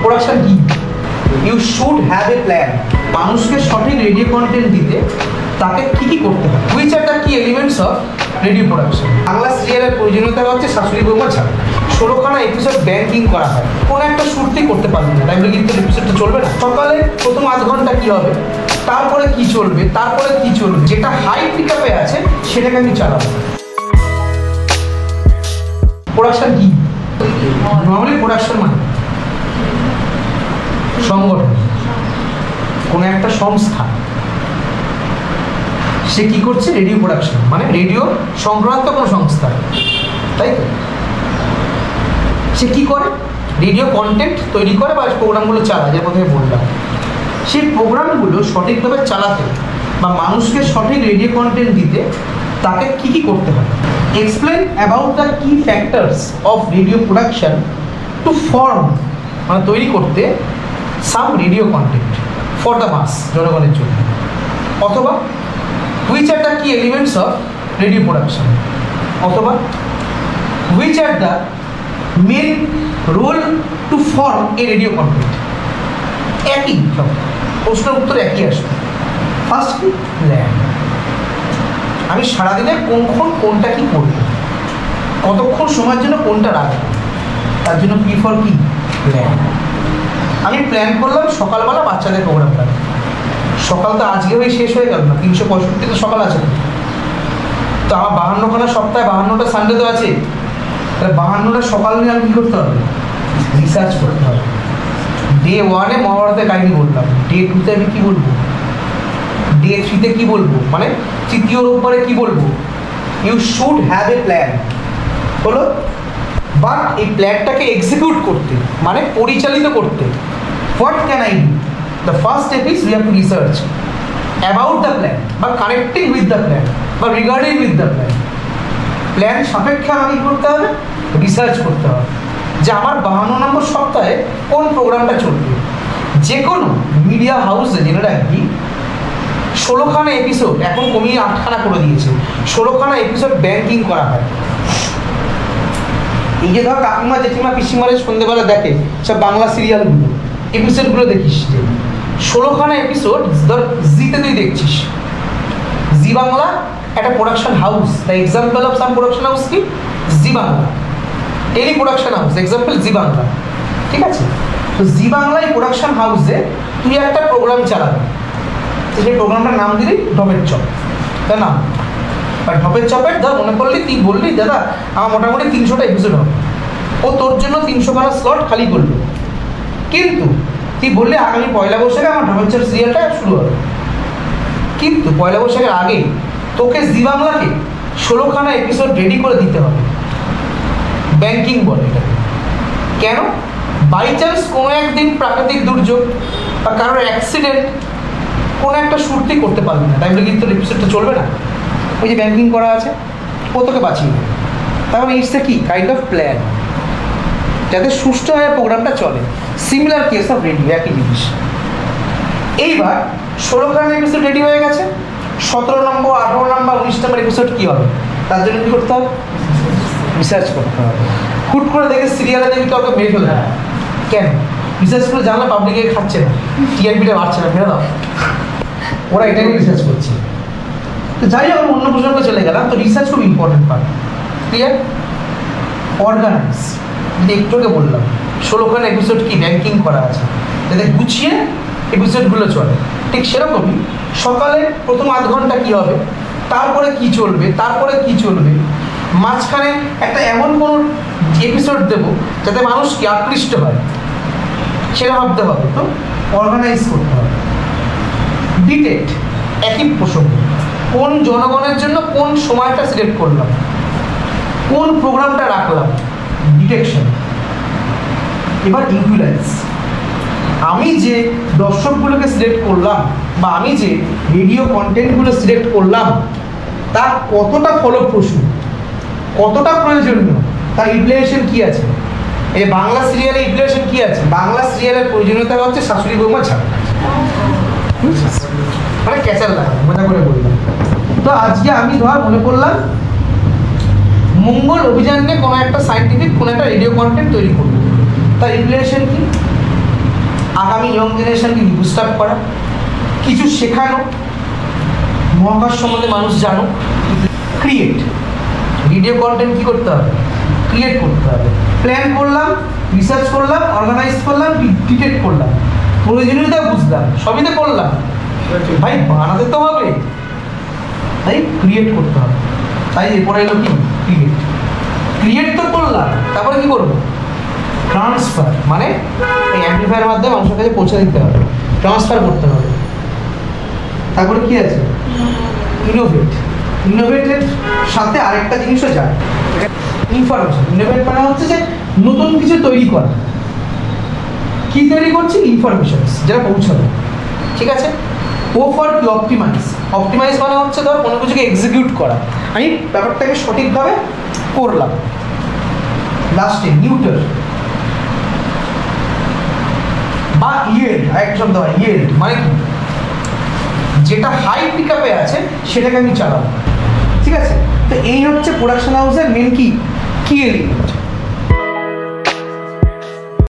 Production কি? You should have a plan. মানুষকে সঠিক রেডিও কন্টেন্ট দিতে তাকে কি কি করতে হবে? Which are the key elements of radio production? Bangla সিরিয়ালের প্রয়োজনীয়তা হচ্ছে শাশুড়ি বৌমা ছাড়া 16খানা এপিসোড ব্যাংকিং করা হয়, কোনো একটা শুরুতেই করতে পারবে না, তাই বলে কিন্তু এপিসোডটা চলবে না। সকালে প্রথম আধ ঘন্টা কি হবে, তারপরে কি চলবে, তারপরে কি চলবে, যেটা হাই পিকআপে আছে সেটাকে আমি চালাবো। প্রোডাকশন কি? নর্মালি প্রোডাকশন মানে সংগঠন, কোনো একটা সংস্থা, সে কি করছে? রেডিও প্রোডাকশন মানে রেডিও সংক্রান্ত কোনো সংস্থা, তাই তো? সে কি করে? রেডিও কন্টেন্ট তৈরি করে বা প্রোগ্রামগুলো চালায়, যে প্রথমে বললাম। সেই প্রোগ্রামগুলো সঠিকভাবে চালাতে বা মানুষকে সঠিক রেডিও কন্টেন্ট দিতে তাকে কি কি করতে হবে? Explain about the key factors of radio production to form, মানে তৈরি করতে some radio content for the mass, জনগণের জন্য। অথবা which are the key elements of radio production, অথবা which are the main role to form a radio content. একই সব প্রশ্নের উত্তর একই আসবে। ফার্স্ট কি? প্ল্যান। আমি সারাদিনে কোনটা কি করবো, কতক্ষণ সময়ের জন্য কোনটা রাখবো, তার জন্য কি ফর কি? প্ল্যান। আমি প্ল্যান করলাম সকালবেলা বাচ্চাদের প্রোগ্রামটা। সকাল তো আজকে হয়ে শেষ হয়ে গেল না, 365 সকাল আছে তো আমার 52খানা সপ্তাহে 52টা সানডে তো আছে, তাহলে 52টা সকাল নিয়ে আমি কী করতে হবে? রিসার্চ করতে হবে। ডে 1-এ মহাভারতের কাহিনী বললাম, ডে 2-তে আমি কী বলবো, ডে 3-তে কী বলবো, মানে তৃতীয় রোববারে কী বলবো। You should have a plan হলো, বাট এই প্ল্যানটাকে এক্সিকিউট করতে মানে পরিচালিত করতে what can I do? The first step is we have to research about the plan বা কানেক্টিং উইথ দ্য প্ল্যান বা regarding with the plan. Plan সাপেক্ষে আমাকে কী করতে হবে? রিসার্চ করতে হবে যে আমার 52 নম্বর সপ্তাহে কোন প্রোগ্রামটা চলবে। যে কোনো মিডিয়া হাউসে জেনে রাখবি 16খানা এপিসোড, এখন কমিয়ে 8খানা করে দিয়েছে, 16খানা এপিসোড ব্যাংকিং করা হয়। এই যে ধর কাকিমা জেঠিমা পিসিমারে সন্ধ্যেবেলা দেখে সব বাংলা সিরিয়ালগুলো, এপিসোডগুলো দেখিস, যে 16খানা এপিসোড ধর জিতে তুই দেখছিস। জি বাংলা একটা production house, the example of some production house কি? Zee Bangla. Tele production house example Zee Bangla, ঠিক আছে? তো জি বাংলায় প্রোডাকশন হাউসে তুই একটা প্রোগ্রাম চালাবি, সেই প্রোগ্রামটার নাম দিলি ঢপের চপ, তার নাম। আর ঢপের চপের ধর মনে করলি, তুই বললি দাদা আমার মোটামুটি 300টা এপিসোড হবে, ও তোর জন্য 300খানা স্লট খালি করলো। কিন্তু তুই বললি আগামী 1লা বৈশাখে আমার ঢপের চপ সিরিয়ালটা শুরু হবে, কিন্তু 1লা বৈশাখের আগে তোকে জি বাংলাকে 16খানা এপিসোড রেডি করে দিতে হবে। ব্যাংকিং বলে এটাকে। কেন? বাই চান্স কোনো একদিন প্রাকৃতিক দুর্যোগ বা কারোর অ্যাক্সিডেন্ট কোনো একটা শুরুতেই করতে পারবে না, তাই বলে কিন্তু এপিসোডটা চলবে না। ওই যে ব্যাংকিং করা আছে, ও তোকে বাঁচিয়ে দেবে। তাহলে ইটস এ কি কাইন্ড অফ প্ল্যান, যাতে সুষ্ঠুভাবে প্রোগ্রামটা চলে। সিমিলার কেস অফ রেডিও, একই জিনিস। এইবার 16খানা এপিসোড রেডি হয়ে গেছে, 17 নম্বর 18 নম্বর 19 নম্বর এপিসোড কী হবে, তার জন্য কী করতে হবে? রিসার্চ করতে হবে। হুট করে দেখে সিরিয়ালে দেখি কাউকে মেরে ফেলে, কেন? রিসার্চ করে জানলে পাবলিকে খাচ্ছে না, টিআরপিটা বাড়ছে না, ফেলে দাও। ওরা এটা নিয়ে রিসার্চ করছে। তো যাই হোক, অন্য প্রসঙ্গে চলে গেলাম। তো রিসার্চ খুব ইম্পর্টেন্ট পার্ট। ক্লিয়ার? অর্গানাইজ, একটু আগে বললাম 16খানা এপিসোড কি ব্যাংকিং করা আছে, যাতে গুছিয়ে এপিসোডগুলো চলে। ঠিক সেরকমই সকালে প্রথম আধ ঘন্টা কী হবে, তারপরে কি চলবে, তারপরে কি চলবে, মাঝখানে একটা এমন কোনো এপিসোড দেবো যাতে মানুষ কি আকৃষ্ট হয়, সেটা ভাবতে হবে। তো অর্গানাইজ করতে হবে। ডিটেক্ট, একই প্রসঙ্গ, কোন জনগণের জন্য কোন সময়টা সিলেক্ট করলাম, কোন প্রোগ্রামটা রাখলাম, ডিটেকশন। এবার ইউটিলাইজ, আমি যে দর্শকগুলোকে সিলেক্ট করলাম বা আমি যে রেডিও কন্টেন্টগুলো সিলেক্ট করলাম তা কতটা ফলপ্রসূ, কতটা প্রয়োজনীয়, তার ইমপ্লিমেন্টেশন কী আছে। এই বাংলা সিরিয়ালে ইমপ্লিমেন্টেশন কী আছে? বাংলা সিরিয়ালের প্রয়োজনীয়তা হচ্ছে শাশুড়ি বৌমা ছাড়া, মানে ক্যাচার লাগে, মজা করে বললাম। তো আজকে আমি ধর মনে করলাম মঙ্গল অভিযান নিয়ে কোনো একটা সায়েন্টিফিক কোনো একটা রেডিও কন্টেন্ট তৈরি করবো, তার ইমপ্লিমেন্টেশন কী? আগামী ইয়ং জেনারেশনকে বুস্ট আপ করা, কিছু শেখানো, মহাকাশ সম্বন্ধে মানুষ জানুক। ক্রিয়েট, ভিডিও কন্টেন্ট কী করতে হবে? ক্রিয়েট করতে হবে। প্ল্যান করলাম, রিসার্চ করলাম, অর্গানাইজ করলাম, ডিটেক্ট করলাম, প্রয়োজনীয়তা বুঝলাম, সবই তো করলাম, ভাই বানাতে তো হবে, তাই ক্রিয়েট করতে হবে। তাই এরপরে এলো কি? ক্রিয়েট। ক্রিয়েট তো করলাম, তারপরে কি করবো? ট্রান্সফার, মানে এই অ্যাম্পলিফায়ারের মাধ্যমে মানুষের কাছে পৌঁছে দিতে হবে, ট্রান্সফার করতে হবে। তারপরে কি আছে? ইনোভেট। ইনোভেটের সাথে আরেকটা জিনিসও যায়, ইনফরমেশন। ইনোভেট মানে হচ্ছে যে নতুন কিছু তৈরি করা। কি তৈরি করছি? ইনফরমেশন, যেটা পৌঁছাবে। ঠিক আছে। ও ফর কি? অপটিমাইজ। অপটিমাইজ মানে হচ্ছে ধর কোনো কিছুকে এক্সিকিউট করা, আমি ব্যাপারটাকে সঠিকভাবে করলাম। লাস্টে নিউটার বা ইয়েল্ড, আরেকটা শব্দ হয় ইয়েল্ড, মানে কি? যেটা হাই পিকআপে আছে সেটাকে আমি চালাবো। ঠিক আছে। তো এই হচ্ছে প্রোডাকশন হাউসের মেন কি এলিমেন্ট।